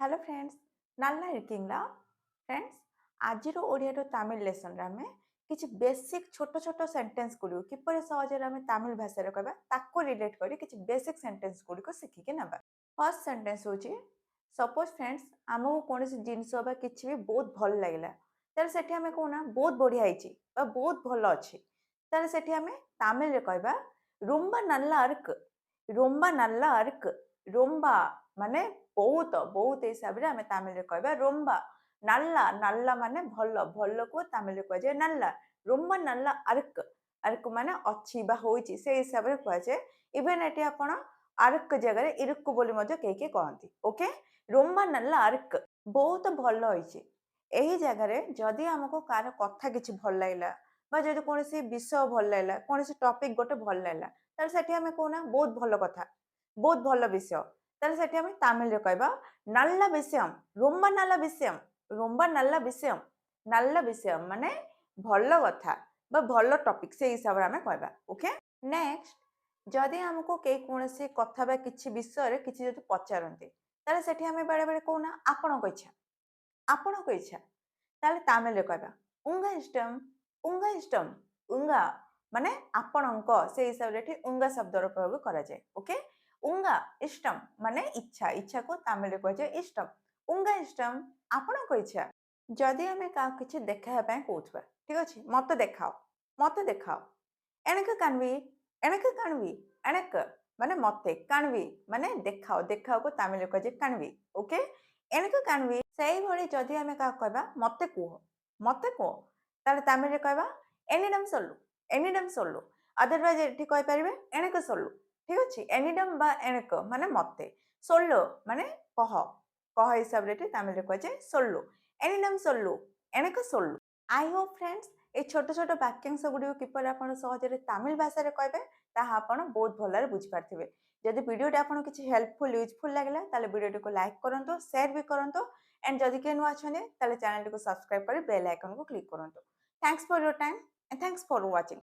Hello friends नाला इरकिंगला friends आज Odia Tamil lesson आम किसी बेसिक छोट छोट सेंटेंस गुड़ किपर सहज आम तमिल भाषा कहता रिलेट कर किसी बेसिक सेंटेंस गुड़िक शिखिकी ना फर्स्ट सेंटेंस हूँ सपोज फ्रेंड्स आमको कौन जिनस कि भी बहुत भल लगे तेल से आम कहना बहुत बढ़िया बहुत भल अच्छी तेल से आम तमिल कहवा रोम्बा नल्ला अर्क रोम्बा नल्ला अर्क रोम्बा माने बहुत बहुत हिसाब से आम तमिल कहवा रोम्बा नल्ला नल्ला माने भल भल को तमिल कह जाए नल्ला रोम्बा नल्ला अर्क अर्क माने अच्छी बा होइची से हिसाब से कह जाए इवेन एटी आपण अर्क जगह इरुक बोली मध्य कई कहती ओके रोम्बा नल्ला अर्क बहुत भल होइची एही जगह जदि आमको कार कथा किछि भल लागला बा जदि कोनोसी विषय भल लागला कोनोसी टॉपिक गोटे भल लागला तार सेठी हमें कहना बहुत भल कथा बहुत भल विषय तार सेठी हमें तमिल रे कहबा नल्ला विषयम रोम्बा नल्ला विषयम माने भल कथा बा भल टॉपिक से हिसाब रे हमें कहबा ओके नेक्स्ट जदि हमको कई कोनोसी कथा बा किछि विषय रे किछि जदि पचारंती तार सेठी हमें बेले बेले कहना आपणक इच्छा ताले तमिल रे कहबा उंगा इष्टम उंगा माने आपणक से हिसाब रे उंगा शब्द रो प्रयोग करा जाय ओके उंगा इष्टम माने इच्छा इच्छा को तमिल रे कह जाय इष्टम उंगा इष्टम आपणक इच्छा जदि हमें का किछि देखा पय कहउथबा ठीक अछि मते देखाओ एनक कानवी एनक माने मते कानवी माने देखाओ देखाओ को तमिल रे कह जाय कानवी ओके एनक कानवी सही भली जदि हमें का कहबा मते कुह ताले तमिल रे कहबा एनिडम सोल्लू अदरवाइज एठी कहि परिबे एनक सोल्लू ठीक अछि एनिडम बा एनक माने मते सोल्लो माने कह हिसाब रे तमिल रे कह जाय सोल्लू एनिडम सोल्लू एनक सोल्लू आई होप फ्रेंड्स ए छोट छोट वाक्यांश गुडी किपर आपण सहज तमिल भाषा रे कहबे ताहा आपण बहुत भलरे बुझी पारथिबे जदि वीडियोटा आपको किसी हेल्पफुल यूजफुल लगे ताले वीडियो को लाइक करूँ शेयर भी करूँ एंड जदि के नुआ अच्छे ताले चैनल को सब्सक्राइब कर बेल आइकन को क्लिक करूँ thanks for your time and thanks for watching.